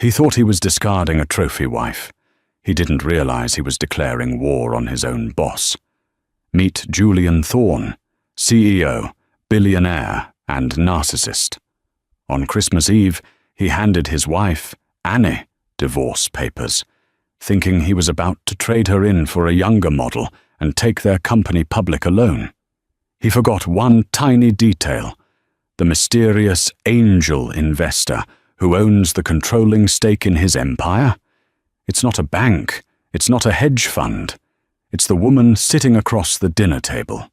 He thought he was discarding a trophy wife. He didn't realize he was declaring war on his own boss. Meet Julian Thorne, CEO, billionaire, and narcissist. On Christmas Eve, he handed his wife, Annie, divorce papers, thinking he was about to trade her in for a younger model and take their company public alone. He forgot one tiny detail: the mysterious angel investor who owns the controlling stake in his empire. It's not a bank, it's not a hedge fund. It's the woman sitting across the dinner table.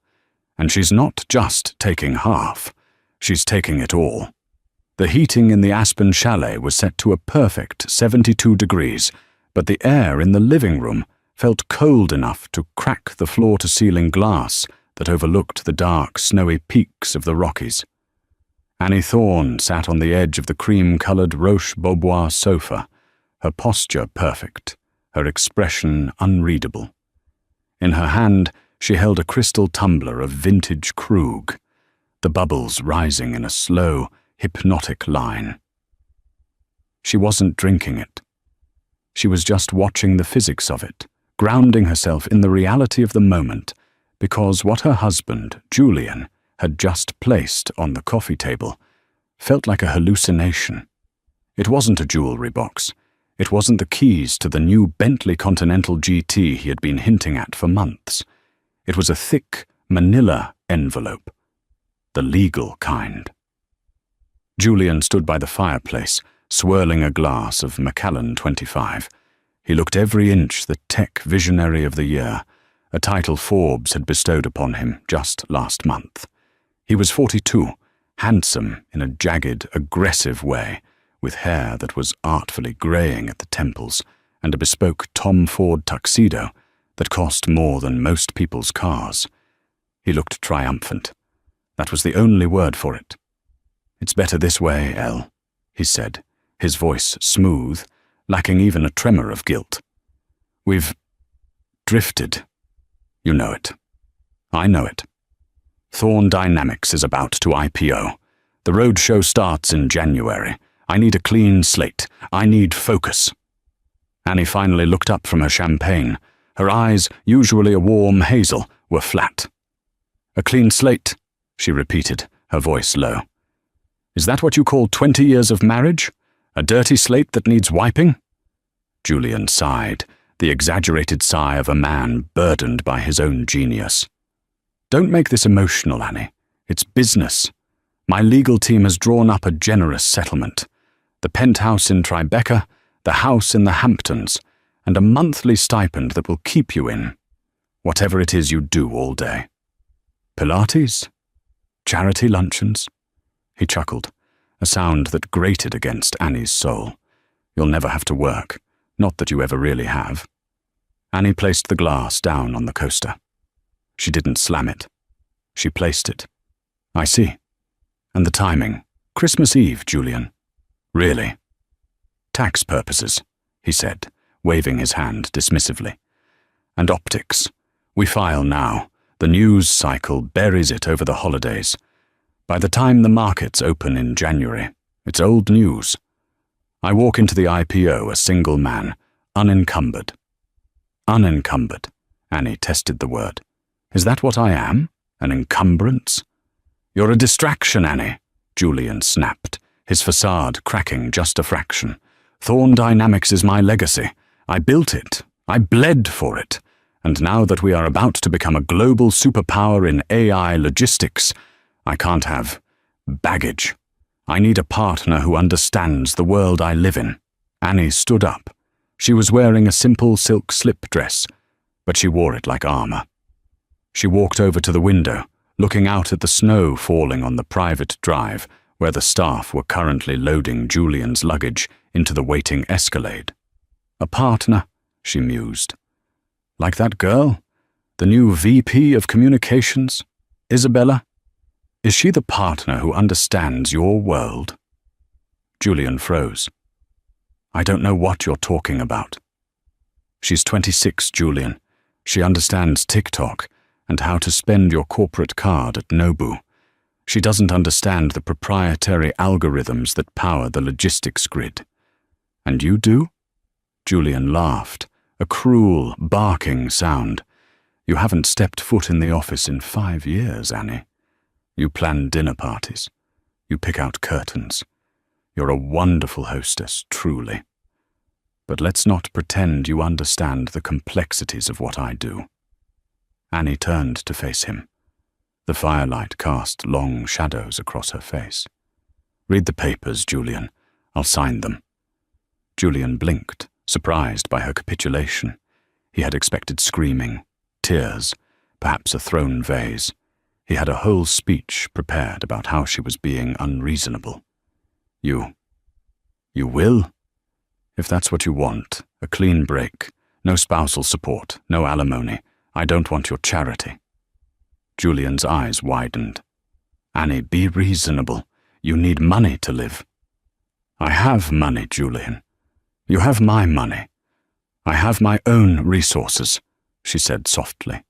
And she's not just taking half, she's taking it all. The heating in the Aspen chalet was set to a perfect 72 degrees, but the air in the living room felt cold enough to crack the floor-to-ceiling glass that overlooked the dark, snowy peaks of the Rockies. Annie Thorne sat on the edge of the cream-coloured Roche-Beaubois sofa, her posture perfect, her expression unreadable. In her hand, she held a crystal tumbler of vintage Krug, the bubbles rising in a slow, hypnotic line. She wasn't drinking it. She was just watching the physics of it, grounding herself in the reality of the moment, because what her husband, Julian, had just placed on the coffee table felt like a hallucination. It wasn't a jewelry box. It wasn't the keys to the new Bentley Continental GT he had been hinting at for months. It was a thick, manila envelope. The legal kind. Julian stood by the fireplace, swirling a glass of Macallan 25. He looked every inch the tech visionary of the year, a title Forbes had bestowed upon him just last month. He was 42, handsome in a jagged, aggressive way, with hair that was artfully greying at the temples, and a bespoke Tom Ford tuxedo that cost more than most people's cars. He looked triumphant. That was the only word for it. "It's better this way, Elle," he said, his voice smooth, lacking even a tremor of guilt. "We've drifted. You know it. I know it. Thorne Dynamics is about to IPO. The roadshow starts in January. I need a clean slate. I need focus." Annie finally looked up from her champagne. Her eyes, usually a warm hazel, were flat. "A clean slate," she repeated, her voice low. "Is that what you call 20 years of marriage? A dirty slate that needs wiping?" Julian sighed, the exaggerated sigh of a man burdened by his own genius. "Don't make this emotional, Annie. It's business. My legal team has drawn up a generous settlement. The penthouse in Tribeca, the house in the Hamptons, and a monthly stipend that will keep you in whatever it is you do all day. Pilates? Charity luncheons?" He chuckled, a sound that grated against Annie's soul. "You'll never have to work, not that you ever really have." Annie placed the glass down on the coaster. She didn't slam it. She placed it. "I see. And the timing. Christmas Eve, Julian." "Really?" "Tax purposes," he said, waving his hand dismissively. "And optics. We file now. The news cycle buries it over the holidays. By the time the markets open in January, it's old news. I walk into the IPO a single man, unencumbered." "Unencumbered," Annie tested the word. "Is that what I am? An encumbrance?" "You're a distraction, Annie," Julian snapped, his facade cracking just a fraction. "Thorne Dynamics is my legacy. I built it. I bled for it. And now that we are about to become a global superpower in AI logistics, I can't have baggage. I need a partner who understands the world I live in." Annie stood up. She was wearing a simple silk slip dress, but she wore it like armor. She walked over to the window, looking out at the snow falling on the private drive where the staff were currently loading Julian's luggage into the waiting Escalade. "A partner," she mused. "Like that girl? The new VP of Communications? Isabella? Is she the partner who understands your world?" Julian froze. "I don't know what you're talking about." "She's 26, Julian. She understands TikTok and how to spend your corporate card at Nobu. She doesn't understand the proprietary algorithms that power the logistics grid. And you do? Julian laughed, a cruel, barking sound. You haven't stepped foot in the office in 5 years, Annie. You plan dinner parties. You pick out curtains. You're a wonderful hostess, truly. But let's not pretend you understand the complexities of what I do. Annie turned to face him. The firelight cast long shadows across her face. Read the papers, Julian. I'll sign them. Julian blinked, surprised by her capitulation. He had expected screaming, tears, perhaps a thrown vase. He had a whole speech prepared about how she was being unreasonable. You will? If that's what you want, a clean break, no spousal support, no alimony. I don't want your charity. Julian's eyes widened. Annie, be reasonable. You need money to live. I have money, Julian. You have my money. I have my own resources, she said softly.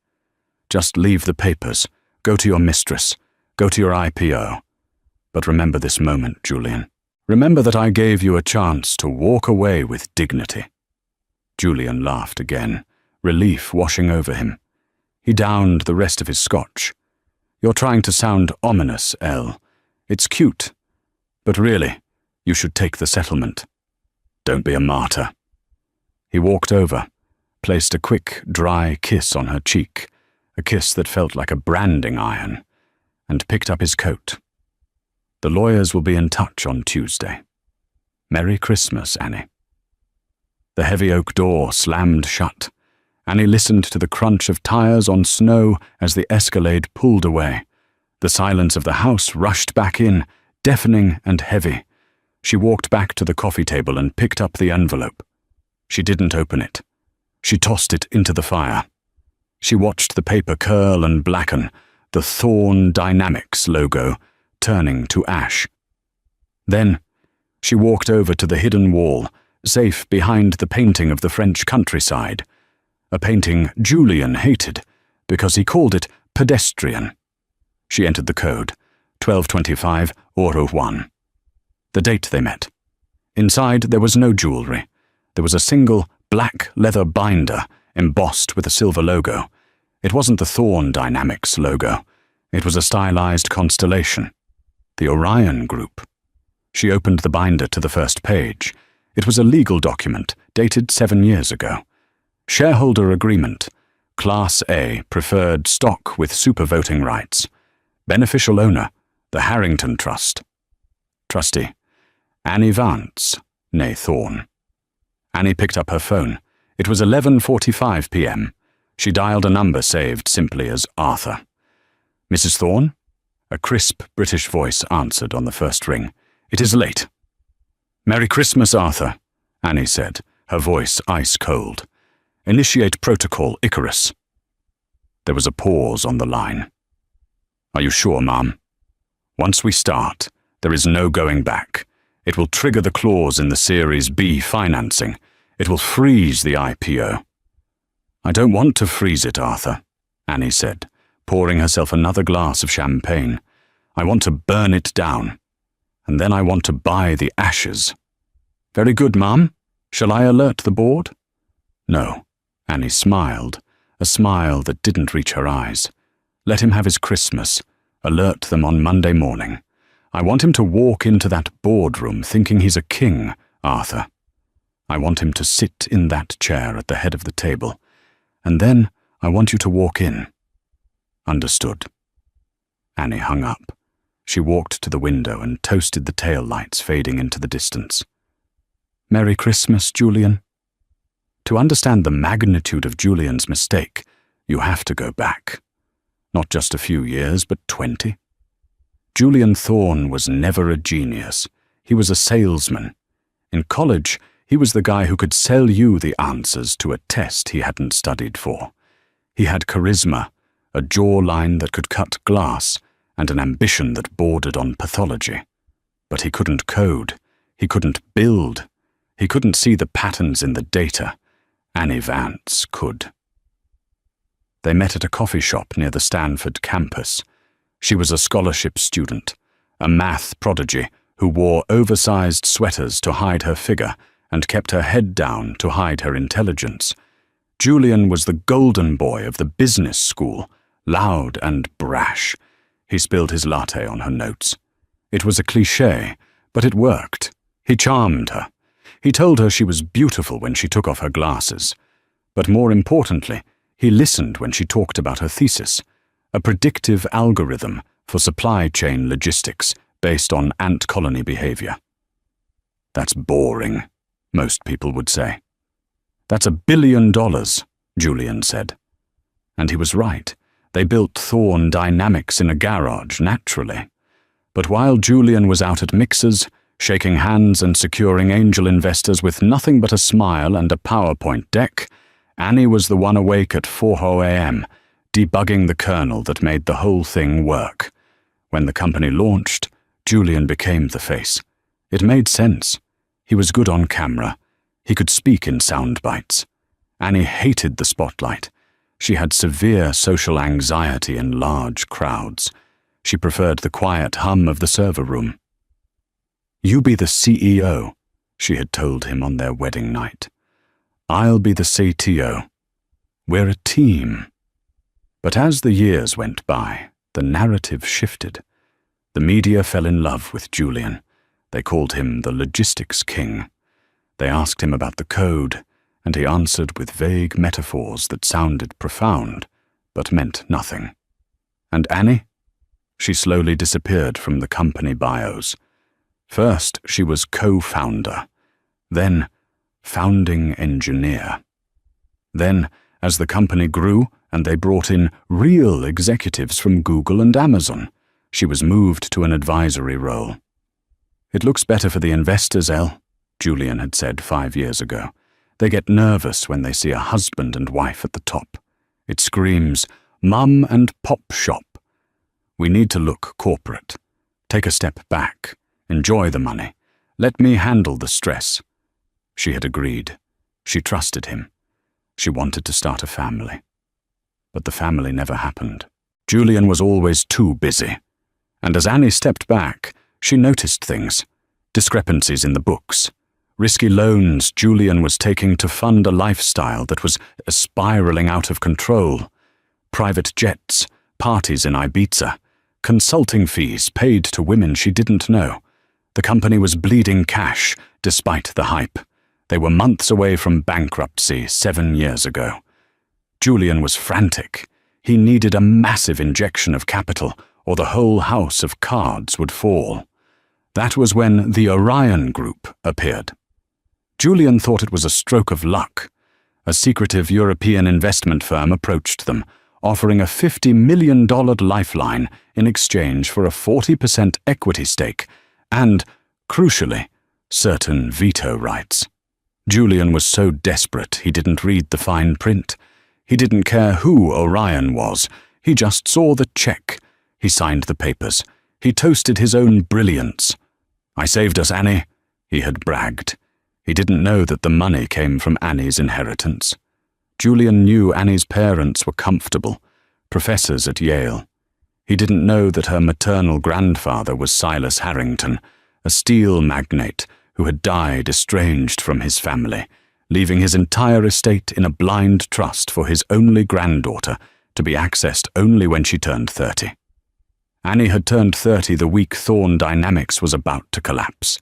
Just leave the papers. Go to your mistress. Go to your IPO. But remember this moment, Julian. Remember that I gave you a chance to walk away with dignity. Julian laughed again, relief washing over him. He downed the rest of his scotch. You're trying to sound ominous, Elle. It's cute. But really, you should take the settlement. Don't be a martyr. He walked over, placed a quick, dry kiss on her cheek, a kiss that felt like a branding iron, and picked up his coat. The lawyers will be in touch on Tuesday. Merry Christmas, Annie. The heavy oak door slammed shut. Annie listened to the crunch of tires on snow as the Escalade pulled away. The silence of the house rushed back in, deafening and heavy. She walked back to the coffee table and picked up the envelope. She didn't open it. She tossed it into the fire. She watched the paper curl and blacken, the Thorn Dynamics logo turning to ash. Then she walked over to the hidden wall, safe behind the painting of the French countryside, a painting Julian hated because he called it pedestrian. She entered the code, 1225 Oro 1. The date they met. Inside there was no jewelry. There was a single black leather binder embossed with a silver logo. It wasn't the Thorn Dynamics logo. It was a stylized constellation. The Orion Group. She opened the binder to the first page. It was a legal document dated 7 years ago. Shareholder agreement. Class A, preferred stock with super voting rights. Beneficial owner, the Harrington Trust. Trustee, Annie Vance, née Thorn. Annie picked up her phone. It was 11:45 p.m. She dialed a number saved simply as Arthur. Mrs. Thorn? A crisp British voice answered on the first ring. It is late. Merry Christmas, Arthur, Annie said, her voice ice cold. Initiate protocol Icarus. There was a pause on the line. Are you sure, Ma'am? Once we start, there is no going back. It will trigger the clause in the Series B financing. It will freeze the IPO. I don't want to freeze it, Arthur, Annie said, pouring herself another glass of champagne. I want to burn it down. And then I want to buy the ashes. Very good, Ma'am. Shall I alert the board? No. Annie smiled, a smile that didn't reach her eyes. Let him have his Christmas. Alert them on Monday morning. I want him to walk into that boardroom thinking he's a king, Arthur. I want him to sit in that chair at the head of the table. And then I want you to walk in. Understood. Annie hung up. She walked to the window and toasted the tail lights fading into the distance. Merry Christmas, Julian. To understand the magnitude of Julian's mistake, you have to go back. Not just a few years, but 20. Julian Thorn was never a genius. He was a salesman. In college, he was the guy who could sell you the answers to a test he hadn't studied for. He had charisma, a jawline that could cut glass, and an ambition that bordered on pathology. But he couldn't code. He couldn't build. He couldn't see the patterns in the data. Annie Vance could. They met at a coffee shop near the Stanford campus. She was a scholarship student, a math prodigy who wore oversized sweaters to hide her figure and kept her head down to hide her intelligence. Julian was the golden boy of the business school, loud and brash. He spilled his latte on her notes. It was a cliché, but it worked. He charmed her. He told her she was beautiful when she took off her glasses. But more importantly, he listened when she talked about her thesis, a predictive algorithm for supply chain logistics based on ant colony behavior. "That's boring," most people would say. "That's $1 billion, Julian said. And he was right. They built Thorn Dynamics in a garage, naturally. But while Julian was out at mixers, shaking hands and securing angel investors with nothing but a smile and a PowerPoint deck, Annie was the one awake at 4 a.m., debugging the kernel that made the whole thing work. When the company launched, Julian became the face. It made sense. He was good on camera. He could speak in sound bites. Annie hated the spotlight. She had severe social anxiety in large crowds. She preferred the quiet hum of the server room. "You be the CEO," she had told him on their wedding night. "I'll be the CTO. We're a team." But as the years went by, the narrative shifted. The media fell in love with Julian. They called him the logistics king. They asked him about the code, and he answered with vague metaphors that sounded profound, but meant nothing. And Annie? She slowly disappeared from the company bios. First, she was co-founder, then founding engineer. Then, as the company grew and they brought in real executives from Google and Amazon, she was moved to an advisory role. "It looks better for the investors, Elle," Julian had said 5 years ago. "They get nervous when they see a husband and wife at the top. It screams, mum and pop shop. We need to look corporate. Take a step back. Enjoy the money. Let me handle the stress." She had agreed. She trusted him. She wanted to start a family. But the family never happened. Julian was always too busy. And as Annie stepped back, she noticed things. Discrepancies in the books. Risky loans Julian was taking to fund a lifestyle that was spiraling out of control. Private jets, parties in Ibiza, consulting fees paid to women she didn't know. The company was bleeding cash, despite the hype. They were months away from bankruptcy 7 years ago. Julian was frantic. He needed a massive injection of capital, or the whole house of cards would fall. That was when the Orion Group appeared. Julian thought it was a stroke of luck. A secretive European investment firm approached them, offering a $50 million lifeline in exchange for a 40% equity stake and, crucially, certain veto rights. Julian was so desperate he didn't read the fine print. He didn't care who Orion was. He just saw the check. He signed the papers. He toasted his own brilliance. "I saved us, Annie," he had bragged. He didn't know that the money came from Annie's inheritance. Julian knew Annie's parents were comfortable, professors at Yale. He didn't know that her maternal grandfather was Silas Harrington, a steel magnate who had died estranged from his family, leaving his entire estate in a blind trust for his only granddaughter to be accessed only when she turned 30. Annie had turned 30 the week Thorn Dynamics was about to collapse.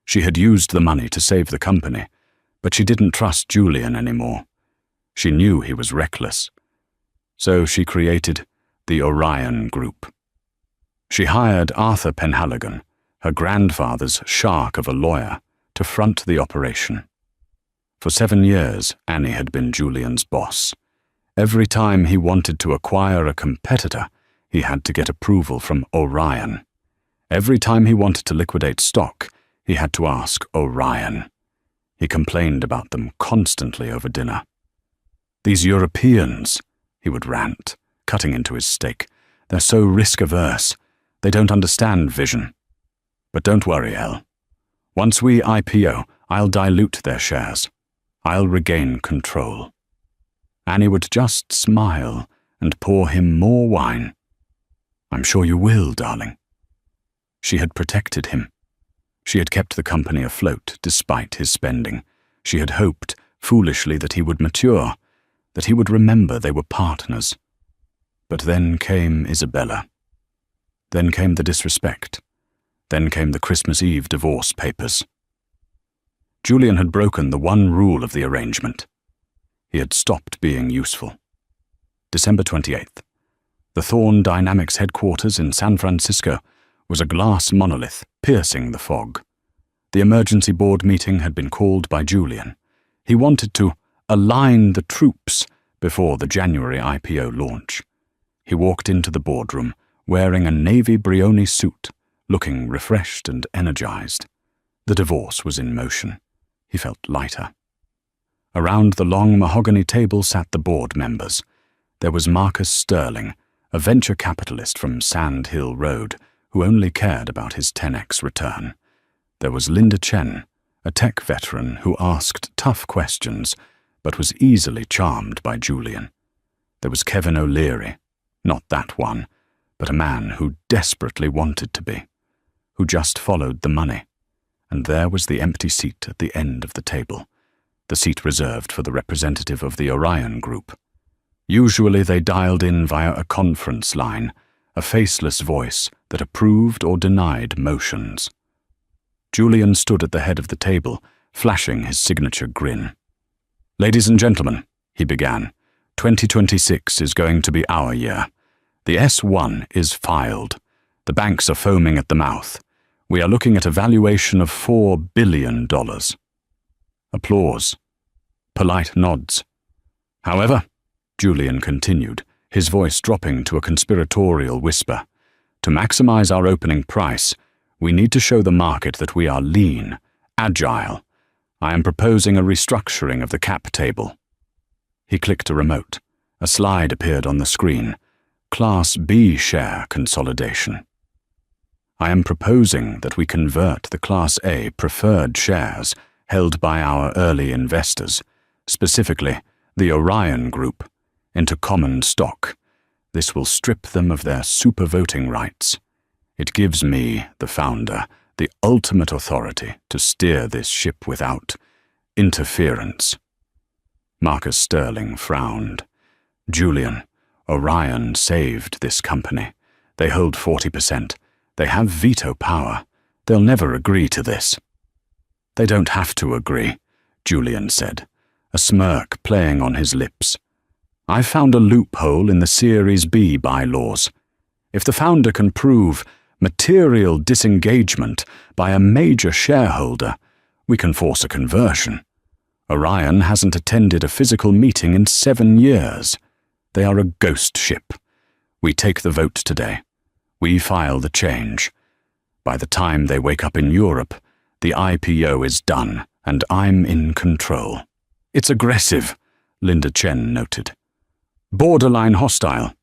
She had used the money to save the company, but she didn't trust Julian anymore. She knew he was reckless. So she created the Orion Group. She hired Arthur Penhaligon, her grandfather's shark of a lawyer, to front the operation. For 7 years, Annie had been Julian's boss. Every time he wanted to acquire a competitor, he had to get approval from Orion. Every time he wanted to liquidate stock, he had to ask Orion. He complained about them constantly over dinner. "These Europeans," he would rant, cutting into his steak. "They're so risk-averse. They don't understand vision. But don't worry, Elle. Once we IPO, I'll dilute their shares. I'll regain control." Annie would just smile and pour him more wine. "I'm sure you will, darling." She had protected him. She had kept the company afloat despite his spending. She had hoped, foolishly, that he would mature, that he would remember they were partners. But then came Isabella. Then came the disrespect. Then came the Christmas Eve divorce papers. Julian had broken the one rule of the arrangement. He had stopped being useful. December 28th. The Thorn Dynamics headquarters in San Francisco was a glass monolith piercing the fog. The emergency board meeting had been called by Julian. He wanted to align the troops before the January IPO launch. He walked into the boardroom wearing a navy Brioni suit, looking refreshed and energized. The divorce was in motion. He felt lighter. Around the long mahogany table sat the board members. There was Marcus Sterling, a venture capitalist from Sand Hill Road, who only cared about his 10x return. There was Linda Chen, a tech veteran who asked tough questions, but was easily charmed by Julian. There was Kevin O'Leary, not that one, but a man who desperately wanted to be, who just followed the money. And there was the empty seat at the end of the table, the seat reserved for the representative of the Orion Group. Usually they dialed in via a conference line, a faceless voice that approved or denied motions. Julian stood at the head of the table, flashing his signature grin. "Ladies and gentlemen," he began, 2026 is going to be our year. The S1 is filed. The banks are foaming at the mouth. We are looking at a valuation of $4 billion. Applause. Polite nods. However, Julian continued, his voice dropping to a conspiratorial whisper, to maximize our opening price, we need to show the market that we are lean, agile. I am proposing a restructuring of the cap table. He clicked a remote. A slide appeared on the screen. Class B share consolidation. I am proposing that we convert the Class A preferred shares held by our early investors, specifically the Orion Group, into common stock. This will strip them of their super voting rights. It gives me, the founder, the ultimate authority to steer this ship without interference. Marcus Sterling frowned. Julian, Orion saved this company. They hold 40%. They have veto power. They'll never agree to this. They don't have to agree, Julian said, a smirk playing on his lips. I found a loophole in the Series B bylaws. If the founder can prove material disengagement by a major shareholder, we can force a conversion. Orion hasn't attended a physical meeting in 7 years. They are a ghost ship. We take the vote today. We file the change. By the time they wake up in Europe, the IPO is done, and I'm in control. It's aggressive, Linda Chen noted. Borderline hostile.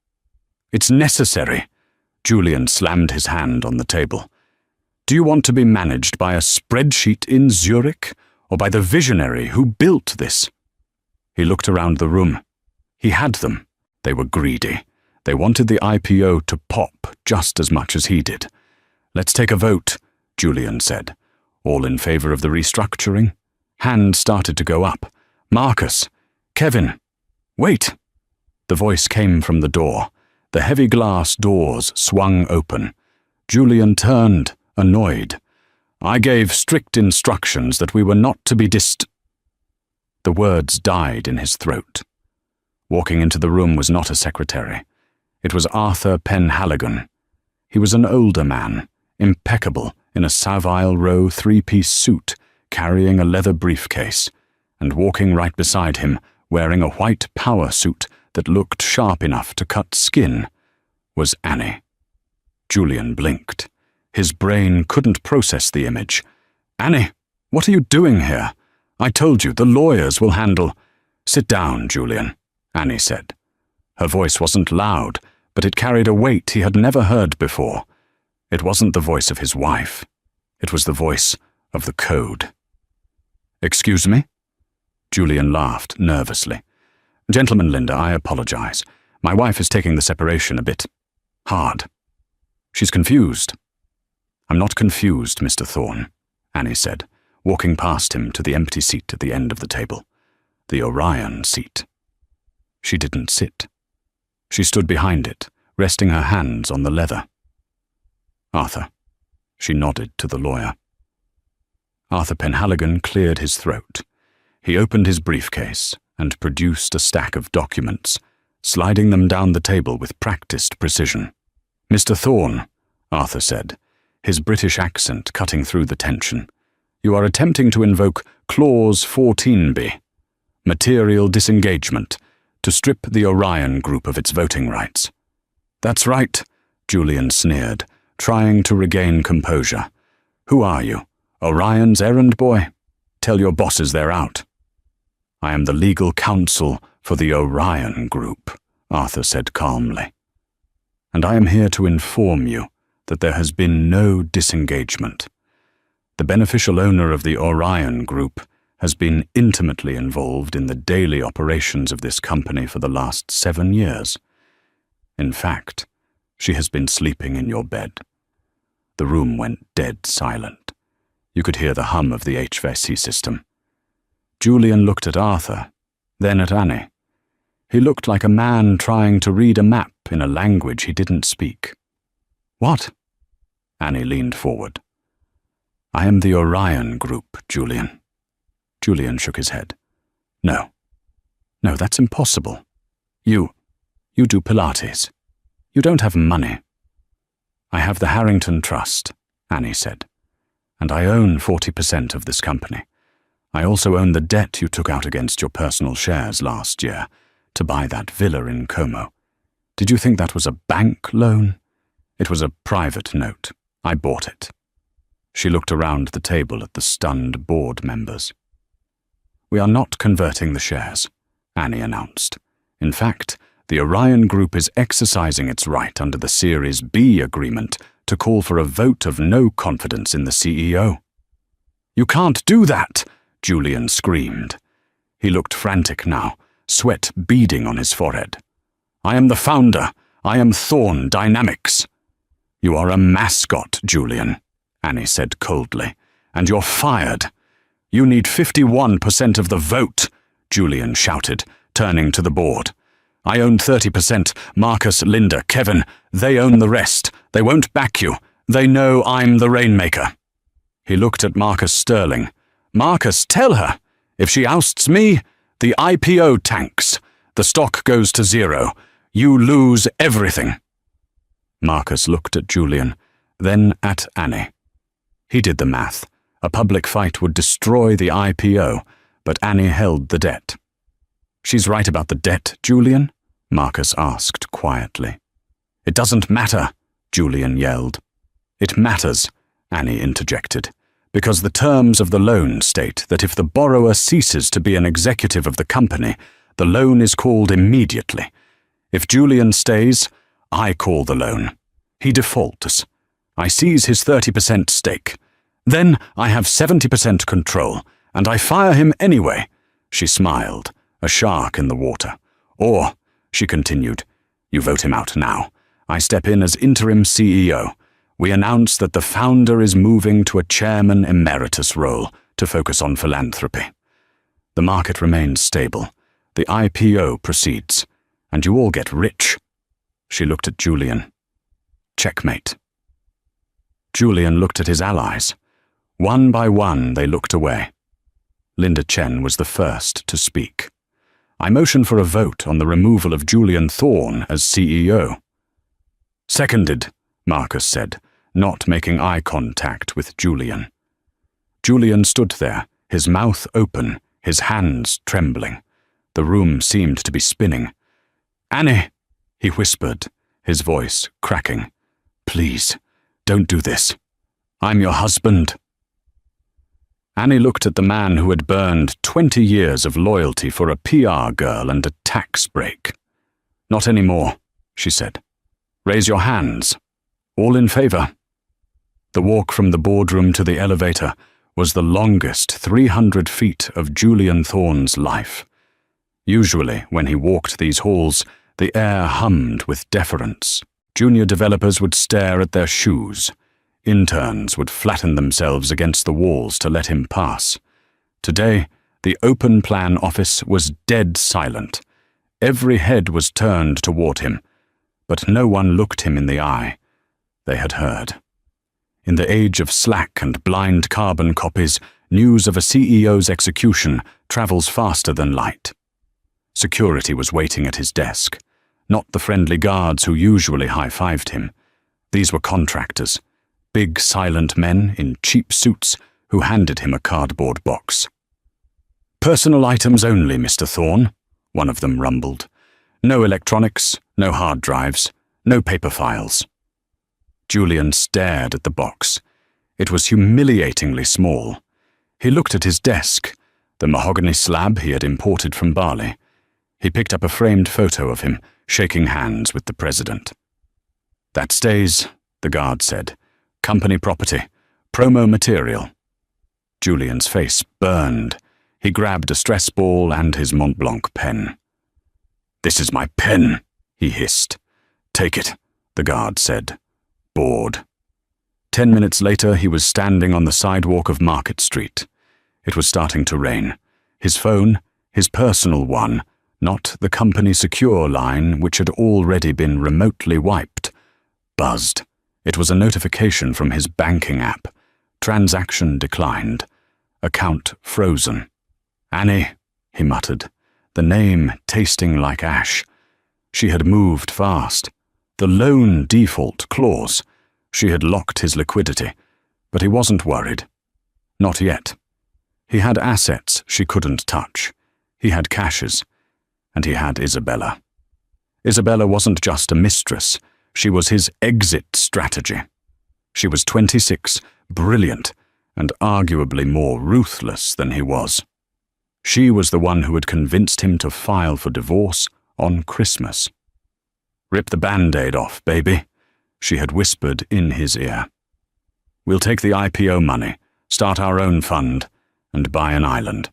It's necessary. Julian slammed his hand on the table. Do you want to be managed by a spreadsheet in Zurich, or by the visionary who built this? He looked around the room. He had them. They were greedy. They wanted the IPO to pop just as much as he did. Let's take a vote, Julian said. All in favor of the restructuring? Hands started to go up. Marcus, Kevin, wait. The voice came from the door. The heavy glass doors swung open. Julian turned, annoyed. I gave strict instructions that we were not to be The words died in his throat. Walking into the room was not a secretary. It was Arthur Penhaligon. He was an older man, impeccable in a Savile Row 3-piece suit, carrying a leather briefcase, and walking right beside him, wearing a white power suit that looked sharp enough to cut skin, was Annie. Julian blinked. His brain couldn't process the image. Annie, what are you doing here? I told you, the lawyers will handle. Sit down, Julian, Annie said. Her voice wasn't loud, but it carried a weight he had never heard before. It wasn't the voice of his wife. It was the voice of the code. Excuse me? Julian laughed nervously. Gentleman, Linda, I apologize. My wife is taking the separation a bit hard. She's confused. I'm not confused, Mr. Thorne. Annie said, walking past him to the empty seat at the end of the table. The Orion seat. She didn't sit. She stood behind it, resting her hands on the leather. Arthur. She nodded to the lawyer. Arthur Penhaligon cleared his throat. He opened his briefcase and produced a stack of documents, sliding them down the table with practiced precision. "Mr. Thorne," Arthur said, his British accent cutting through the tension, "you are attempting to invoke Clause 14b, material disengagement, to strip the Orion Group of its voting rights." "That's right," Julian sneered, trying to regain composure. "Who are you? Orion's errand boy? Tell your bosses they're out." "I am the legal counsel for the Orion Group," Arthur said calmly. "And I am here to inform you that there has been no disengagement. The beneficial owner of the Orion Group has been intimately involved in the daily operations of this company for the last 7 years. In fact, she has been sleeping in your bed." The room went dead silent. You could hear the hum of the HVAC system. Julian looked at Arthur, then at Annie. He looked like a man trying to read a map in a language he didn't speak. "What?" Annie leaned forward. "I am the Orion Group, Julian." Julian shook his head. No, that's impossible. You do Pilates. You don't have money." "I have the Harrington Trust," Annie said, "and I own 40% of this company. I also own the debt you took out against your personal shares last year to buy that villa in Como. Did you think that was a bank loan? It was a private note. I bought it." She looked around the table at the stunned board members. "We are not converting the shares," Annie announced. "In fact, the Orion Group is exercising its right under the Series B agreement to call for a vote of no confidence in the CEO." "You can't do that!" Julian screamed. He looked frantic now, sweat beading on his forehead. "I am the founder. I am Thorne Dynamics." "You are a mascot, Julian," Annie said coldly, "and you're fired. You need 51% of the vote," Julian shouted, turning to the board. "I own 30%, Marcus, Linda, Kevin. They own the rest. They won't back you. They know I'm the rainmaker." He looked at Marcus Sterling. "Marcus, tell her. If she ousts me, the IPO tanks. The stock goes to zero. You lose everything." Marcus looked at Julian, then at Annie. He did the math. A public fight would destroy the IPO, but Annie held the debt. "She's right about the debt, Julian?" Marcus asked quietly. "It doesn't matter," Julian yelled. "It matters," Annie interjected, "because the terms of the loan state that if the borrower ceases to be an executive of the company, the loan is called immediately. If Julian stays, I call the loan. He defaults. I seize his 30% stake. Then I have 70% control, and I fire him anyway." She smiled, a shark in the water. "Or," she continued, "you vote him out now. I step in as interim CEO. We announce that the founder is moving to a chairman emeritus role to focus on philanthropy. The market remains stable. The IPO proceeds, and you all get rich." She looked at Julian. "Checkmate." Julian looked at his allies. One by one, they looked away. Linda Chen was the first to speak. "I motion for a vote on the removal of Julian Thorne as CEO." "Seconded," Marcus said, not making eye contact with Julian. Julian stood there, his mouth open, his hands trembling. The room seemed to be spinning. "Annie," he whispered, his voice cracking. "Please, don't do this. I'm your husband." Annie looked at the man who had burned 20 years of loyalty for a PR girl and a tax break. "Not anymore," she said. "Raise your hands. All in favor?" The walk from the boardroom to the elevator was the longest 300 feet of Julian Thorne's life. Usually, when he walked these halls, the air hummed with deference. Junior developers would stare at their shoes. Interns would flatten themselves against the walls to let him pass. Today, the open plan office was dead silent. Every head was turned toward him, but no one looked him in the eye. They had heard. In the age of Slack and blind carbon copies, news of a CEO's execution travels faster than light. Security was waiting at his desk, not the friendly guards who usually high-fived him. These were contractors, big silent men in cheap suits who handed him a cardboard box. "Personal items only, Mr. Thorne," one of them rumbled. "No electronics, no hard drives, no paper files." Julian stared at the box. It was humiliatingly small. He looked at his desk, the mahogany slab he had imported from Bali. He picked up a framed photo of him, shaking hands with the president. "That stays," the guard said. "Company property. Promo material." Julian's face burned. He grabbed a stress ball and his Mont Blanc pen. "This is my pen," he hissed. "Take it," the guard said, bored. 10 minutes later, he was standing on the sidewalk of Market Street. It was starting to rain. His phone, his personal one, not the company secure line, which had already been remotely wiped, buzzed. It was a notification from his banking app. Transaction declined. Account frozen. "Annie," he muttered, the name tasting like ash. She had moved fast. The loan default clause. She had locked his liquidity, but he wasn't worried. Not yet. He had assets she couldn't touch. He had cashes. And he had Isabella. Isabella wasn't just a mistress. She was his exit strategy. She was 26, brilliant, and arguably more ruthless than he was. She was the one who had convinced him to file for divorce on Christmas. "Rip the Band-Aid off, baby," she had whispered in his ear. "We'll take the IPO money, start our own fund, and buy an island."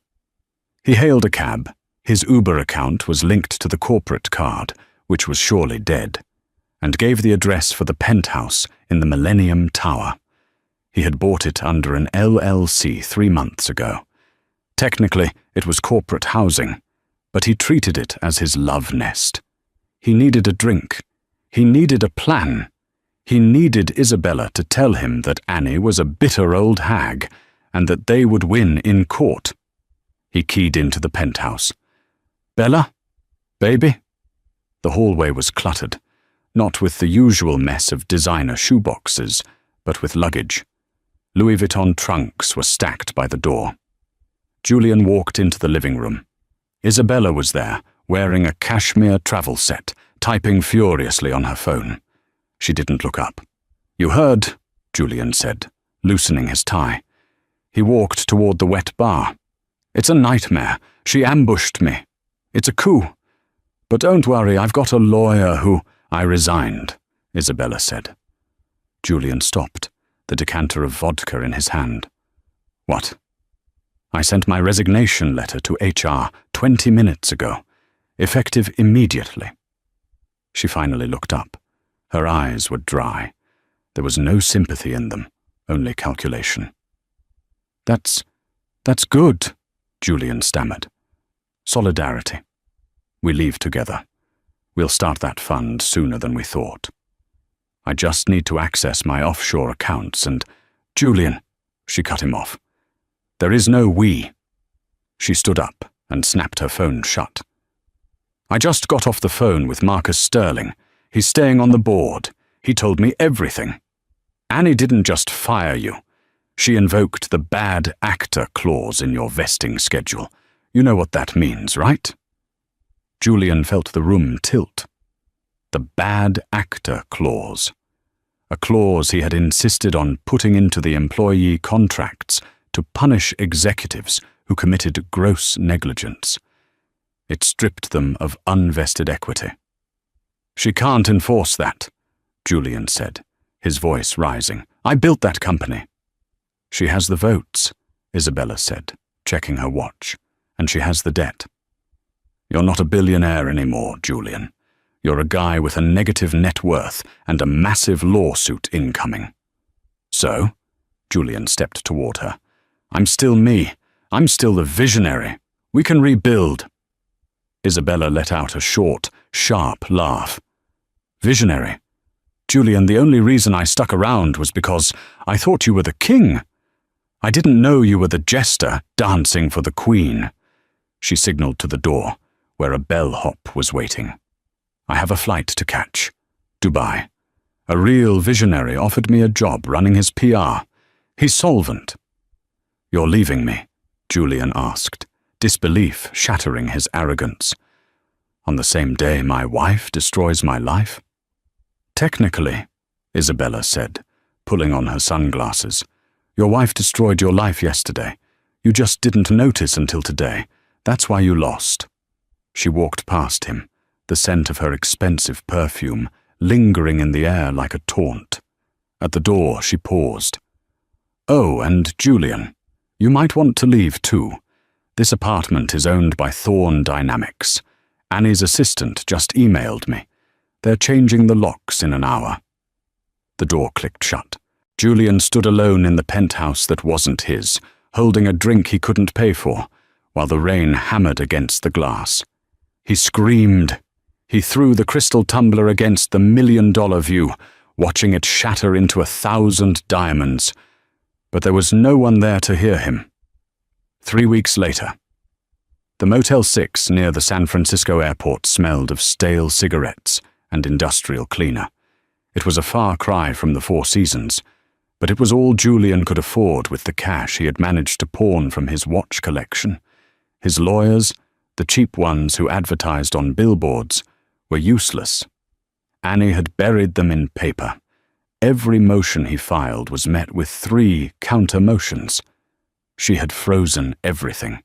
He hailed a cab. His Uber account was linked to the corporate card, which was surely dead, and gave the address for the penthouse in the Millennium Tower. He had bought it under an LLC 3 months ago. Technically, it was corporate housing, but he treated it as his love nest. He needed a drink. He needed a plan. He needed Isabella to tell him that Annie was a bitter old hag, and that they would win in court. He keyed into the penthouse. "Bella? Baby?" The hallway was cluttered, not with the usual mess of designer shoeboxes, but with luggage. Louis Vuitton trunks were stacked by the door. Julian walked into the living room. Isabella was there, wearing a cashmere travel set, typing furiously on her phone. She didn't look up. "You heard," Julian said, loosening his tie. He walked toward the wet bar. "It's a nightmare. She ambushed me. It's a coup. But don't worry, I've got a lawyer who—" "I resigned," Isabella said. Julian stopped, the decanter of vodka in his hand. "What?" "I sent my resignation letter to HR 20 minutes ago, effective immediately." She finally looked up. Her eyes were dry. There was no sympathy in them, only calculation. That's good," Julian stammered. "Solidarity. We leave together. We'll start that fund sooner than we thought. I just need to access my offshore accounts and—" "Julian," she cut him off. "There is no we." She stood up and snapped her phone shut. "I just got off the phone with Marcus Sterling. He's staying on the board. He told me everything. Annie didn't just fire you. She invoked the bad actor clause in your vesting schedule. You know what that means, right?" Julian felt the room tilt. The bad actor clause. A clause he had insisted on putting into the employee contracts to punish executives who committed gross negligence. It stripped them of unvested equity. "She can't enforce that," Julian said, his voice rising. "I built that company." "She has the votes," Isabella said, checking her watch, "and she has the debt." "You're not a billionaire anymore, Julian. You're a guy with a negative net worth and a massive lawsuit incoming." So? Julian stepped toward her. I'm still me. I'm still the visionary. We can rebuild. Isabella let out a short, sharp laugh. Visionary? Julian, the only reason I stuck around was because I thought you were the king. I didn't know you were the jester dancing for the queen. She signaled to the door, where a bellhop was waiting. I have a flight to catch. Dubai. A real visionary offered me a job running his PR. He's solvent. You're leaving me? Julian asked, disbelief shattering his arrogance. On the same day my wife destroys my life? Technically, Isabella said, pulling on her sunglasses. Your wife destroyed your life yesterday. You just didn't notice until today. That's why you lost. She walked past him, the scent of her expensive perfume lingering in the air like a taunt. At the door, she paused. Oh, and Julian, you might want to leave too. This apartment is owned by Thorn Dynamics. Annie's assistant just emailed me. They're changing the locks in an hour. The door clicked shut. Julian stood alone in the penthouse that wasn't his, holding a drink he couldn't pay for, while the rain hammered against the glass. He screamed. He threw the crystal tumbler against the $1 million view, watching it shatter into 1,000 diamonds. But there was no one there to hear him. 3 weeks later. The Motel 6 near the San Francisco airport smelled of stale cigarettes and industrial cleaner. It was a far cry from the Four Seasons, but it was all Julian could afford with the cash he had managed to pawn from his watch collection. His lawyers, the cheap ones who advertised on billboards, were useless. Annie had buried them in paper. Every motion he filed was met with 3 counter-motions. She had frozen everything.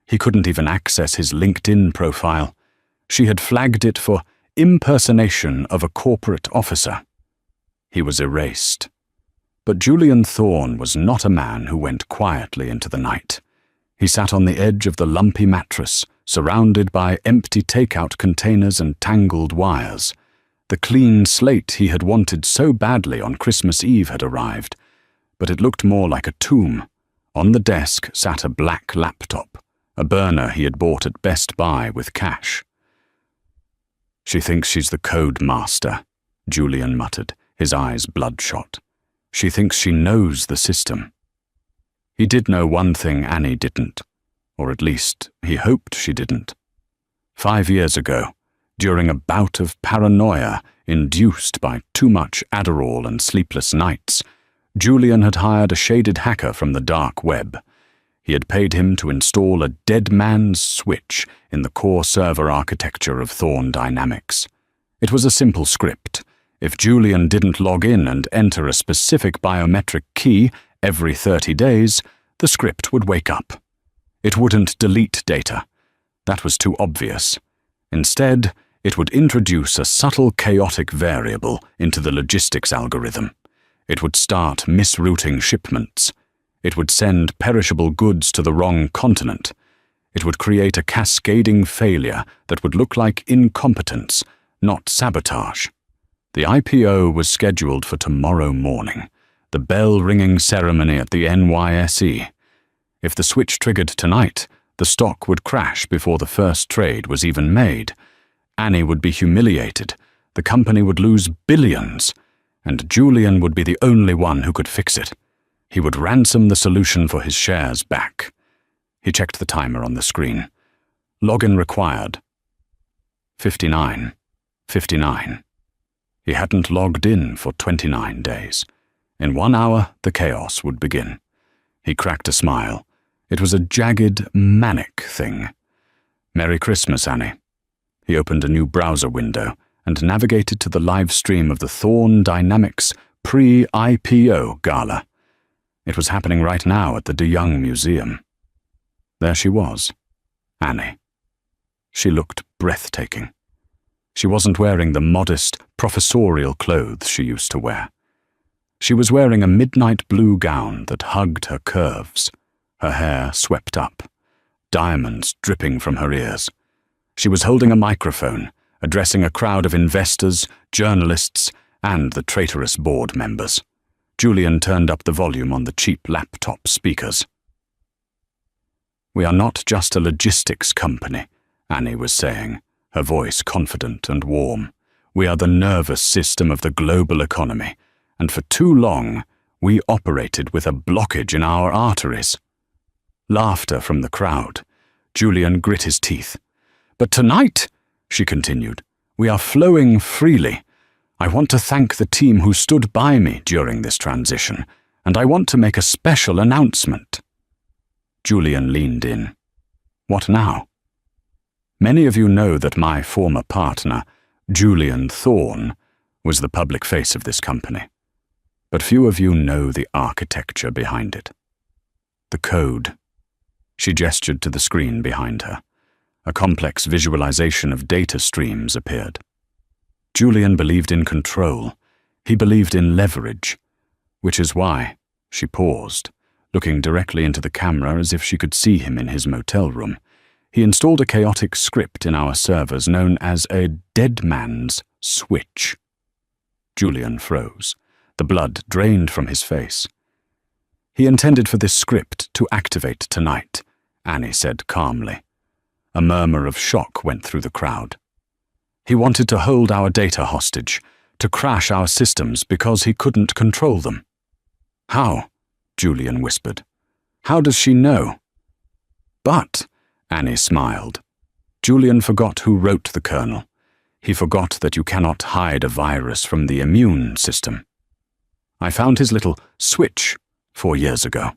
He couldn't even access his LinkedIn profile. She had flagged it for impersonation of a corporate officer. He was erased. But Julian Thorne was not a man who went quietly into the night. He sat on the edge of the lumpy mattress, surrounded by empty takeout containers and tangled wires. The clean slate he had wanted so badly on Christmas Eve had arrived, but it looked more like a tomb. On the desk sat a black laptop, a burner he had bought at Best Buy with cash. She thinks she's the code master, Julian muttered, his eyes bloodshot. She thinks she knows the system. He did know one thing Annie didn't, or at least he hoped she didn't. 5 years ago, during a bout of paranoia induced by too much Adderall and sleepless nights, Julian had hired a shaded hacker from the dark web. He had paid him to install a dead man's switch in the core server architecture of Thorn Dynamics. It was a simple script. If Julian didn't log in and enter a specific biometric key every 30 days, the script would wake up. It wouldn't delete data. That was too obvious. Instead, it would introduce a subtle chaotic variable into the logistics algorithm. It would start misrouting shipments. It would send perishable goods to the wrong continent. It would create a cascading failure that would look like incompetence, not sabotage. The IPO was scheduled for tomorrow morning, the bell-ringing ceremony at the NYSE. If the switch triggered tonight, the stock would crash before the first trade was even made. Annie would be humiliated, the company would lose billions, and Julian would be the only one who could fix it. He would ransom the solution for his shares back. He checked the timer on the screen. Login required. 59. 59. He hadn't logged in for 29 days. In 1 hour, the chaos would begin. He cracked a smile. It was a jagged, manic thing. Merry Christmas, Annie. He opened a new browser window and navigated to the live stream of the Thorn Dynamics pre-IPO gala. It was happening right now at the De Young Museum. There she was, Annie. She looked breathtaking. She wasn't wearing the modest, professorial clothes she used to wear. She was wearing a midnight blue gown that hugged her curves, her hair swept up, diamonds dripping from her ears. She was holding a microphone, addressing a crowd of investors, journalists, and the traitorous board members. Julian turned up the volume on the cheap laptop speakers. "We are not just a logistics company," Annie was saying, her voice confident and warm. "We are the nervous system of the global economy, and for too long we operated with a blockage in our arteries." Laughter from the crowd. Julian grit his teeth. "But tonight," she continued, "we are flowing freely. I want to thank the team who stood by me during this transition, and I want to make a special announcement." Julian leaned in. "What now?" "Many of you know that my former partner, Julian Thorne, was the public face of this company. But few of you know the architecture behind it. The code." She gestured to the screen behind her. A complex visualization of data streams appeared. Julian believed in control. He believed in leverage. Which is why, she paused, looking directly into the camera as if she could see him in his motel room. He installed a chaotic script in our servers known as a dead man's switch. Julian froze. The blood drained from his face. "He intended for this script to activate tonight," Annie said calmly. A murmur of shock went through the crowd. "He wanted to hold our data hostage, to crash our systems because he couldn't control them." "How?" Julian whispered. "How does she know?" "But," Annie smiled, "Julian forgot who wrote the kernel. He forgot that you cannot hide a virus from the immune system. I found his little switch 4 years ago."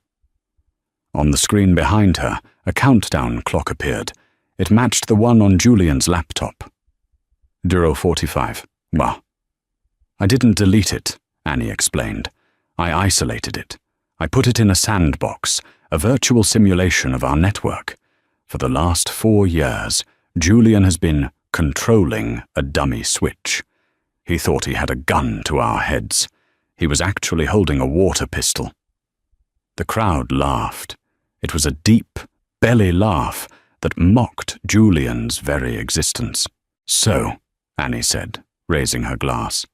On the screen behind her, a countdown clock appeared. It matched the one on Julian's laptop. 0:45. "Well, I didn't delete it," Annie explained. "I isolated it. I put it in a sandbox, a virtual simulation of our network. For the last 4 years, Julian has been controlling a dummy switch. He thought he had a gun to our heads. He was actually holding a water pistol." The crowd laughed. It was a deep, belly laugh that mocked Julian's very existence. "So," Annie said, raising her glass,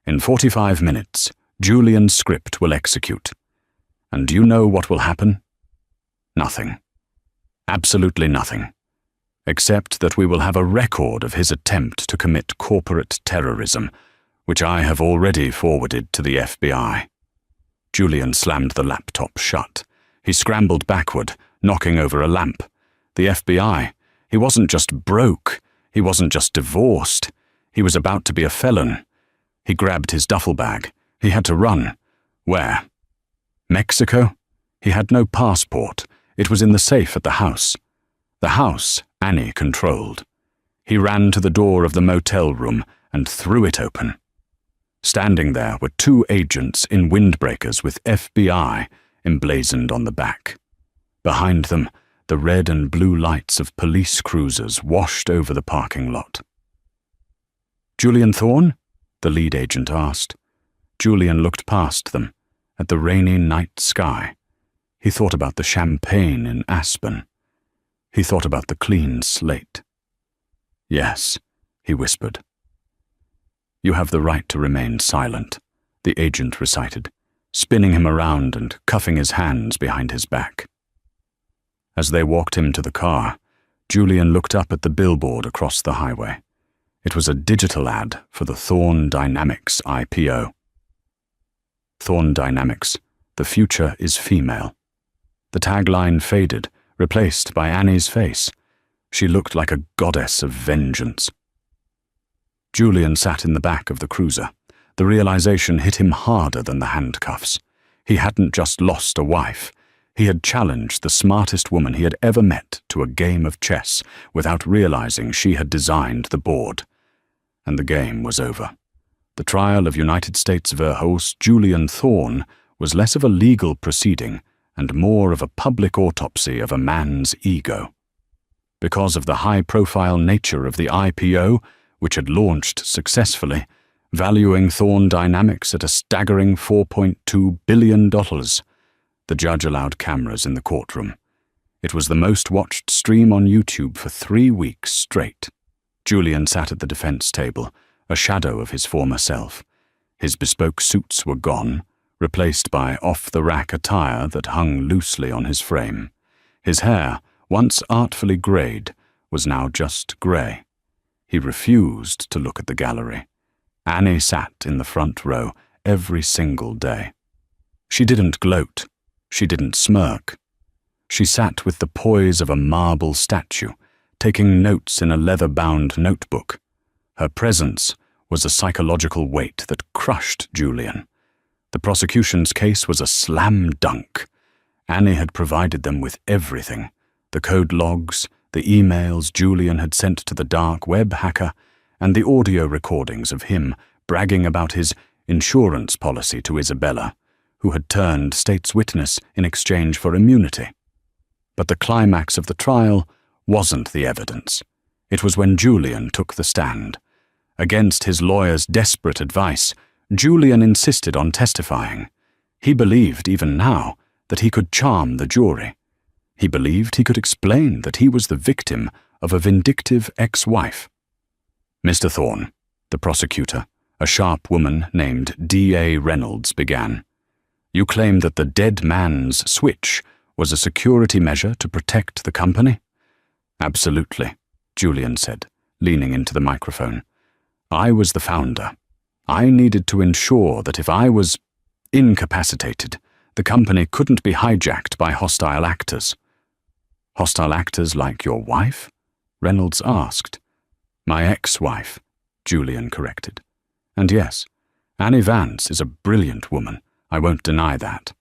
"in 45 minutes, Julian's script will execute. And do you know what will happen? Nothing. Absolutely nothing. Except that we will have a record of his attempt to commit corporate terrorism, which I have already forwarded to the FBI." Julian slammed the laptop shut. He scrambled backward, knocking over a lamp. The FBI. He wasn't just broke. He wasn't just divorced. He was about to be a felon. He grabbed his duffel bag. He had to run. Where? Mexico? He had no passport. It was in the safe at the house. The house Annie controlled. He ran to the door of the motel room and threw it open. Standing there were 2 agents in windbreakers with FBI emblazoned on the back. Behind them, the red and blue lights of police cruisers washed over the parking lot. "Julian Thorne?" the lead agent asked. Julian looked past them, at the rainy night sky. He thought about the champagne in Aspen. He thought about the clean slate. "Yes," he whispered. "You have the right to remain silent," the agent recited, spinning him around and cuffing his hands behind his back. As they walked him to the car, Julian looked up at the billboard across the highway. It was a digital ad for the Thorne Dynamics IPO. Thorne Dynamics, the future is female. The tagline faded, replaced by Annie's face. She looked like a goddess of vengeance. Julian sat in the back of the cruiser. The realization hit him harder than the handcuffs. He hadn't just lost a wife. He had challenged the smartest woman he had ever met to a game of chess without realizing she had designed the board. And the game was over. The trial of United States host Julian Thorne was less of a legal proceeding and more of a public autopsy of a man's ego. Because of the high-profile nature of the IPO, which had launched successfully, valuing Thorne Dynamics at a staggering $4.2 billion, the judge allowed cameras in the courtroom. It was the most-watched stream on YouTube for 3 weeks straight. Julian sat at the defense table, a shadow of his former self. His bespoke suits were gone, replaced by off-the-rack attire that hung loosely on his frame. His hair, once artfully greyed, was now just grey. He refused to look at the gallery. Annie sat in the front row every single day. She didn't gloat. She didn't smirk. She sat with the poise of a marble statue, taking notes in a leather-bound notebook. Her presence was a psychological weight that crushed Julian. The prosecution's case was a slam dunk. Annie had provided them with everything: the code logs, the emails Julian had sent to the dark web hacker, and the audio recordings of him bragging about his insurance policy to Isabella, who had turned state's witness in exchange for immunity. But the climax of the trial wasn't the evidence. It was when Julian took the stand. Against his lawyer's desperate advice, Julian insisted on testifying. He believed, even now, that he could charm the jury. He believed he could explain that he was the victim of a vindictive ex-wife. "Mr. Thorne," the prosecutor, a sharp woman named D.A. Reynolds, began, "you claim that the dead man's switch was a security measure to protect the company?" "Absolutely," Julian said, leaning into the microphone. "I was the founder. I needed to ensure that if I was incapacitated, the company couldn't be hijacked by hostile actors." "Hostile actors like your wife?" Reynolds asked. "My ex-wife," Julian corrected. "And yes, Annie Vance is a brilliant woman, I won't deny that.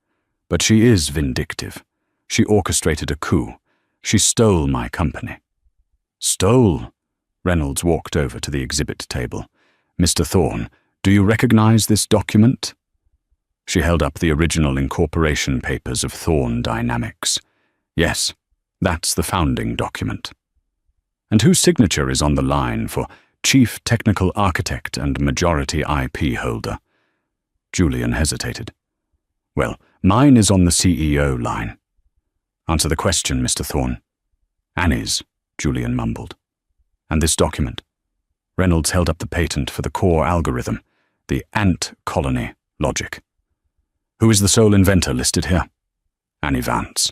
But she is vindictive. She orchestrated a coup. She stole my company." "Stole?" Reynolds walked over to the exhibit table. "Mr. Thorne, do you recognize this document?" She held up the original incorporation papers of Thorne Dynamics. "Yes, that's the founding document." "And whose signature is on the line for Chief Technical Architect and Majority IP Holder?" Julian hesitated. "Well, mine is on the CEO line." "Answer the question, Mr. Thorne." "Annie's," Julian mumbled. "And this document?" Reynolds held up the patent for the core algorithm, the ant colony logic. "Who is the sole inventor listed here?" "Annie Vance."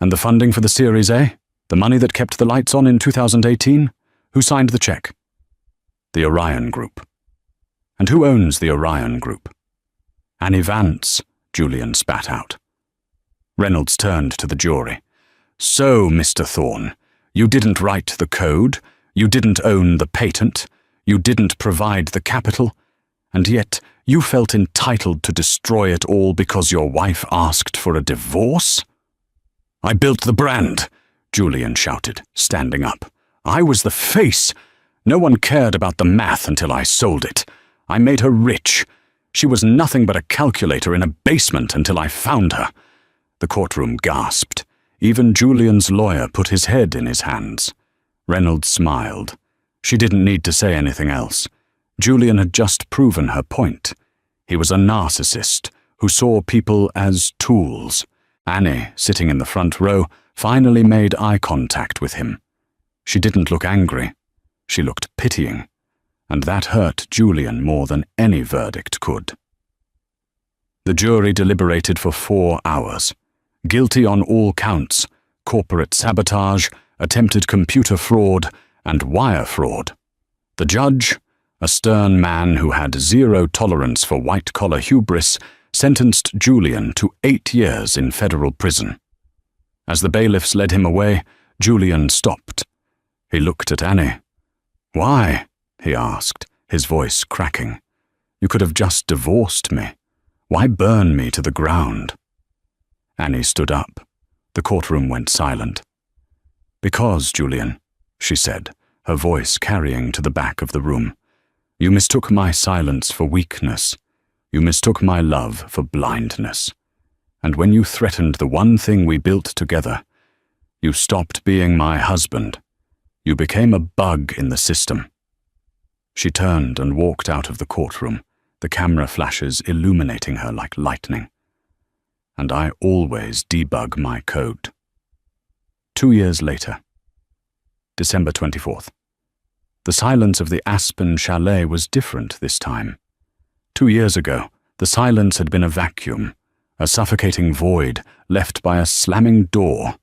"And the funding for the Series A? The money that kept the lights on in 2018? Who signed the check?" "The Orion Group." "And who owns the Orion Group?" "Annie Vance," Julian spat out. Reynolds turned to the jury. "So, Mr. Thorne, you didn't write the code, you didn't own the patent, you didn't provide the capital, and yet you felt entitled to destroy it all because your wife asked for a divorce?" "I built the brand," Julian shouted, standing up. "I was the face. No one cared about the math until I sold it. I made her rich. She was nothing but a calculator in a basement until I found her." The courtroom gasped. Even Julian's lawyer put his head in his hands. Reynolds smiled. She didn't need to say anything else. Julian had just proven her point. He was a narcissist who saw people as tools. Annie, sitting in the front row, finally made eye contact with him. She didn't look angry. She looked pitying. And that hurt Julian more than any verdict could. The jury deliberated for 4 hours. Guilty on all counts: corporate sabotage, attempted computer fraud, and wire fraud. The judge, a stern man who had zero tolerance for white-collar hubris, sentenced Julian to 8 years in federal prison. As the bailiffs led him away, Julian stopped. He looked at Annie. "Why?" he asked, his voice cracking. "You could have just divorced me. Why burn me to the ground?" Annie stood up. The courtroom went silent. "Because, Julian," she said, her voice carrying to the back of the room, "you mistook my silence for weakness. You mistook my love for blindness. And when you threatened the one thing we built together, you stopped being my husband. You became a bug in the system." She turned and walked out of the courtroom, the camera flashes illuminating her like lightning. And I always debug my code. 2 years later. December 24th. The silence of the Aspen Chalet was different this time. 2 years ago, The silence had been a vacuum, a suffocating void left by a slamming door,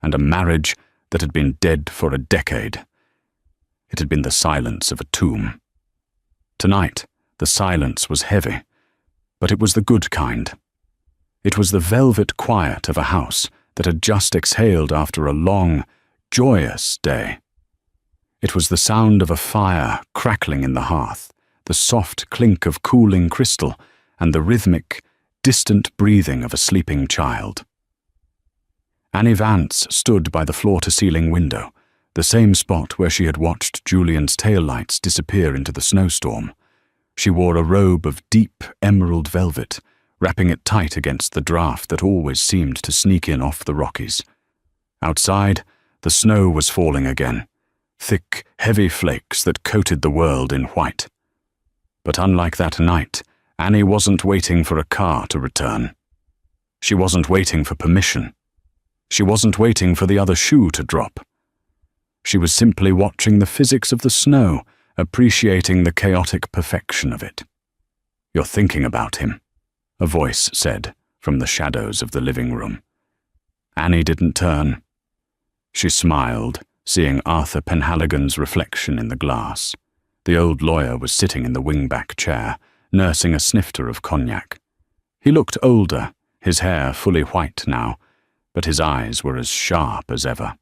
and a marriage that had been dead for a decade. It had been the silence of a tomb. Tonight, the silence was heavy, but it was the good kind. It was the velvet quiet of a house that had just exhaled after a long, joyous day. It was the sound of a fire crackling in the hearth, the soft clink of cooling crystal, and the rhythmic, distant breathing of a sleeping child. Annie Vance stood by the floor-to-ceiling window, the same spot where she had watched Julian's taillights disappear into the snowstorm. She wore a robe of deep emerald velvet, wrapping it tight against the draft that always seemed to sneak in off the Rockies. Outside, the snow was falling again, thick, heavy flakes that coated the world in white. But unlike that night, Annie wasn't waiting for a car to return. She wasn't waiting for permission. She wasn't waiting for the other shoe to drop. She was simply watching the physics of the snow, appreciating the chaotic perfection of it. "You're thinking about him," a voice said from the shadows of the living room. Annie didn't turn. She smiled, seeing Arthur Penhaligon's reflection in the glass. The old lawyer was sitting in the wing-back chair, nursing a snifter of cognac. He looked older, his hair fully white now, but his eyes were as sharp as ever.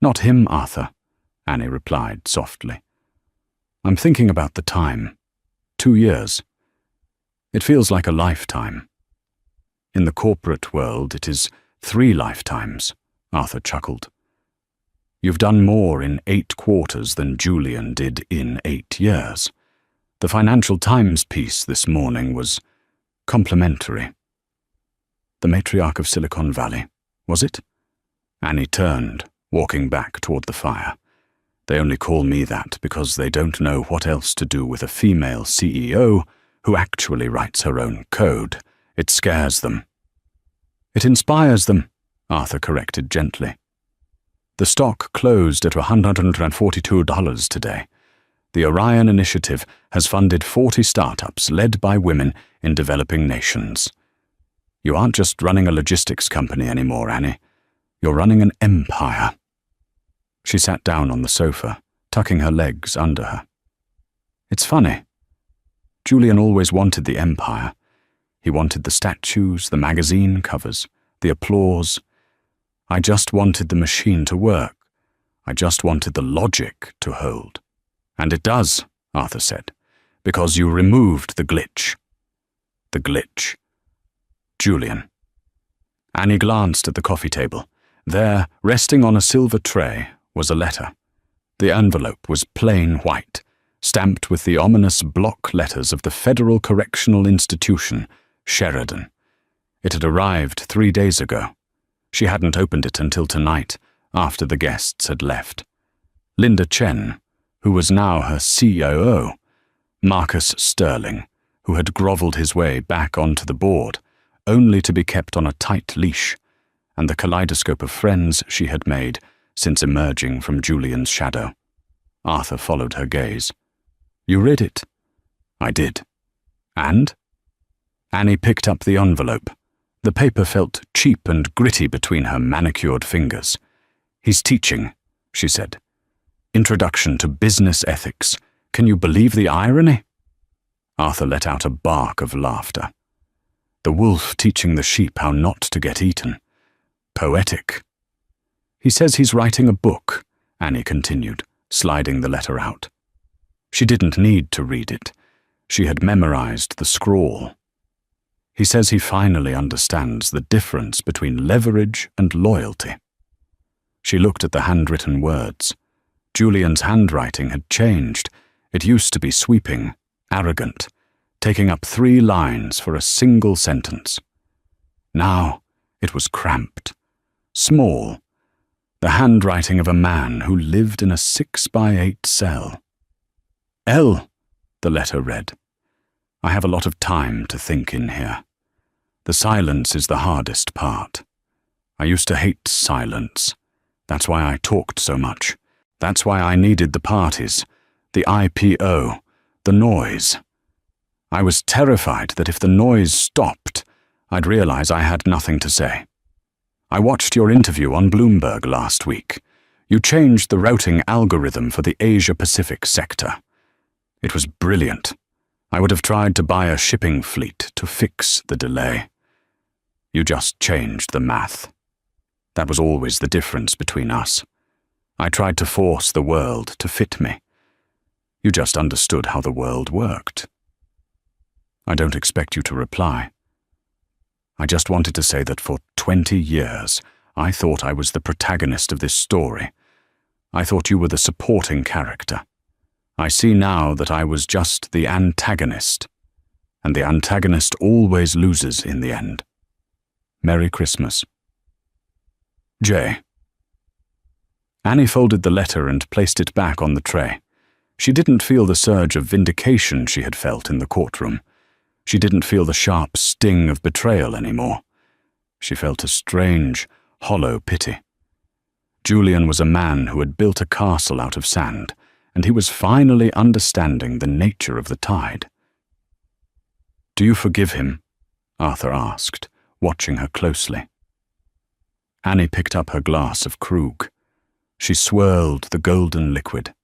"Not him, Arthur," Annie replied softly. "I'm thinking about the time. 2 years. It feels like a lifetime. In the corporate world, it is 3 lifetimes," Arthur chuckled. "You've done more in 8 quarters than Julian did in 8 years. The Financial Times piece this morning was complimentary." "The matriarch of Silicon Valley, was it?" Annie turned, walking back toward the fire. "They only call me that because they don't know what else to do with a female CEO who actually writes her own code. It scares them." "It inspires them," Arthur corrected gently. "The stock closed at $142 today. The Orion Initiative has funded 40 startups led by women in developing nations. You aren't just running a logistics company anymore, Annie. You're running an empire." She sat down on the sofa, tucking her legs under her. "It's funny. Julian always wanted the empire. He wanted the statues, the magazine covers, the applause. I just wanted the machine to work. I just wanted the logic to hold. And it does," Arthur said, "because you removed the glitch." The glitch. Julian. Annie glanced at the coffee table. There, resting on a silver tray, was a letter. The envelope was plain white, stamped with the ominous block letters of the Federal Correctional Institution, Sheridan. It had arrived 3 days ago. She hadn't opened it until tonight, after the guests had left. Linda Chen, who was now her COO, Marcus Sterling, who had grovelled his way back onto the board, only to be kept on a tight leash, and the kaleidoscope of friends she had made since emerging from Julian's shadow. Arthur followed her gaze. "You read it?" "I did." "And?" Annie picked up the envelope. The paper felt cheap and gritty between her manicured fingers. "He's teaching," she said. "Introduction to Business Ethics. Can you believe the irony?" Arthur let out a bark of laughter. The wolf teaching the sheep how not to get eaten. Poetic. "He says he's writing a book," Annie continued, sliding the letter out. She didn't need to read it. She had memorized the scrawl. "He says he finally understands the difference between leverage and loyalty." She looked at the handwritten words. Julian's handwriting had changed. It used to be sweeping, arrogant, taking up 3 lines for a single sentence. Now it was cramped, small, the handwriting of a man who lived in a 6-by-8 cell. "L," the letter read. "I have a lot of time to think in here. The silence is the hardest part. I used to hate silence. That's why I talked so much. That's why I needed the parties, the IPO, the noise. I was terrified that if the noise stopped, I'd realize I had nothing to say. I watched your interview on Bloomberg last week. You changed the routing algorithm for the Asia-Pacific sector. It was brilliant. I would have tried to buy a shipping fleet to fix the delay. You just changed the math. That was always the difference between us. I tried to force the world to fit me. You just understood how the world worked. I don't expect you to reply. I just wanted to say that for 20 years, I thought I was the protagonist of this story. I thought you were the supporting character. I see now that I was just the antagonist, and the antagonist always loses in the end. Merry Christmas. J. Annie folded the letter and placed it back on the tray. She didn't feel the surge of vindication she had felt in the courtroom. She didn't feel the sharp sting of betrayal anymore. She felt a strange, hollow pity. Julian was a man who had built a castle out of sand, and he was finally understanding the nature of the tide. "Do you forgive him?" Arthur asked, watching her closely. Annie picked up her glass of Krug. She swirled the golden liquid.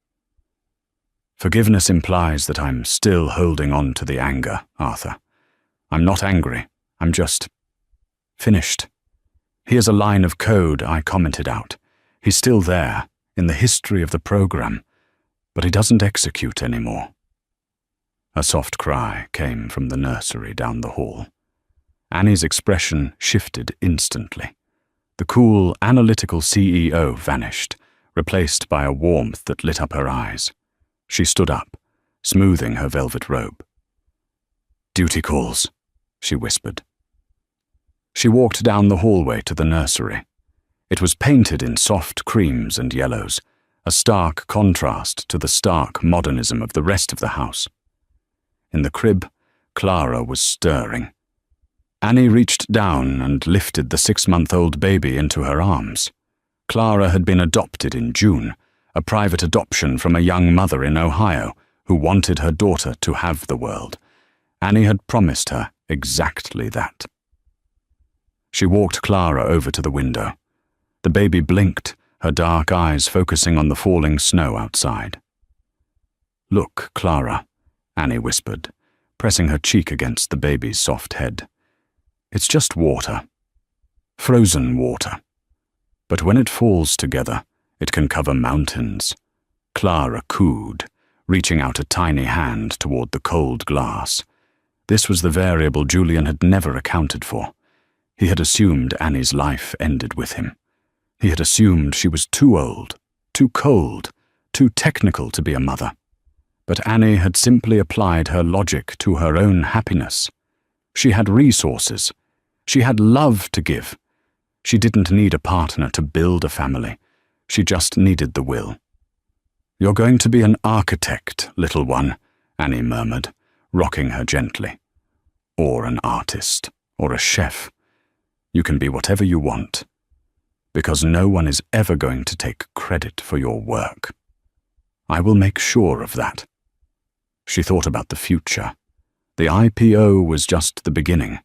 "Forgiveness implies that I'm still holding on to the anger, Arthur. I'm not angry. I'm just finished. Here's a line of code I commented out. He's still there, in the history of the program, but he doesn't execute anymore." A soft cry came from the nursery down the hall. Annie's expression shifted instantly. The cool, analytical CEO vanished, replaced by a warmth that lit up her eyes. She stood up, smoothing her velvet robe. "Duty calls," she whispered. She walked down the hallway to the nursery. It was painted in soft creams and yellows, a stark contrast to the stark modernism of the rest of the house. In the crib, Clara was stirring. Annie reached down and lifted the 6-month-old baby into her arms. Clara had been adopted in June, a private adoption from a young mother in Ohio who wanted her daughter to have the world. Annie had promised her exactly that. She walked Clara over to the window. The baby blinked, her dark eyes focusing on the falling snow outside. "Look, Clara," Annie whispered, pressing her cheek against the baby's soft head. "It's just water. Frozen water. But when it falls together, it can cover mountains." Clara cooed, reaching out a tiny hand toward the cold glass. This was the variable Julian had never accounted for. He had assumed Annie's life ended with him. He had assumed she was too old, too cold, too technical to be a mother. But Annie had simply applied her logic to her own happiness. She had resources. She had love to give. She didn't need a partner to build a family. She just needed the will. "You're going to be an architect, little one," Annie murmured, rocking her gently. "Or an artist, or a chef. You can be whatever you want. Because no one is ever going to take credit for your work. I will make sure of that." She thought about the future. The IPO was just the beginning.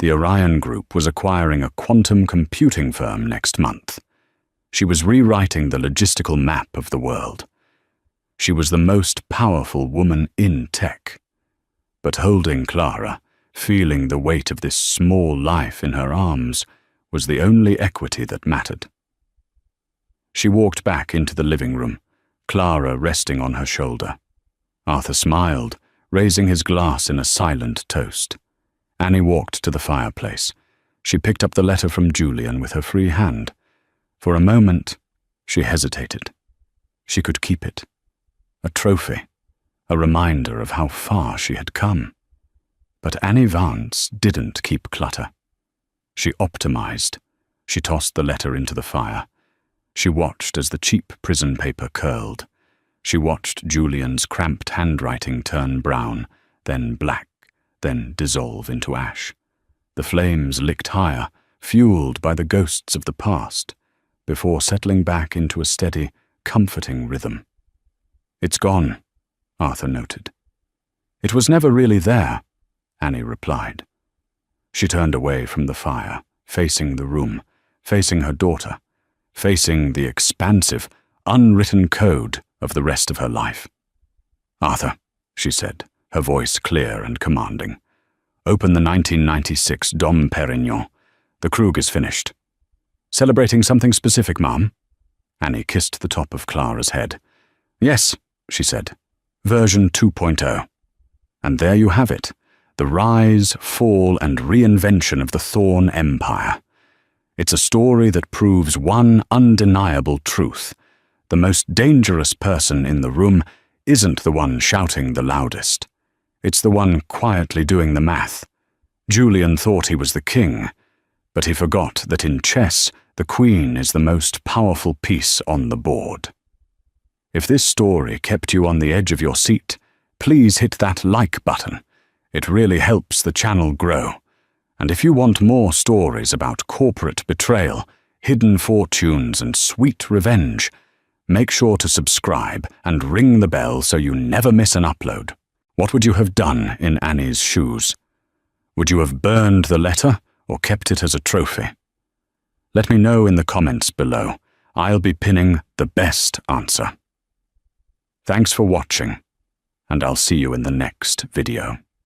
The Orion Group was acquiring a quantum computing firm next month. She was rewriting the logistical map of the world. She was the most powerful woman in tech. But holding Clara, feeling the weight of this small life in her arms, was the only equity that mattered. She walked back into the living room, Clara resting on her shoulder. Arthur smiled, raising his glass in a silent toast. Annie walked to the fireplace. She picked up the letter from Julian with her free hand. For a moment, she hesitated. She could keep it. A trophy, a reminder of how far she had come. But Annie Vance didn't keep clutter. She optimized. She tossed the letter into the fire. She watched as the cheap prison paper curled. She watched Julian's cramped handwriting turn brown, then black, then dissolve into ash. The flames licked higher, fueled by the ghosts of the past, before settling back into a steady, comforting rhythm. "It's gone," Arthur noted. "It was never really there," Annie replied. She turned away from the fire, facing the room, facing her daughter, facing the expansive, unwritten code of the rest of her life. "Arthur," she said, her voice clear and commanding, "open the 1996 Dom Perignon. The Krug is finished." "Celebrating something specific, Mom?" Annie kissed the top of Clara's head. "Yes," she said, "version 2.0. And there you have it, the rise, fall, and reinvention of the Thorn Empire. It's a story that proves one undeniable truth. The most dangerous person in the room isn't the one shouting the loudest. It's the one quietly doing the math. Julian thought he was the king, but he forgot that in chess, the queen is the most powerful piece on the board. If this story kept you on the edge of your seat, please hit that like button. It really helps the channel grow. And if you want more stories about corporate betrayal, hidden fortunes, and sweet revenge, make sure to subscribe and ring the bell so you never miss an upload. What would you have done in Annie's shoes? Would you have burned the letter or kept it as a trophy? Let me know in the comments below. I'll be pinning the best answer. Thanks for watching, and I'll see you in the next video.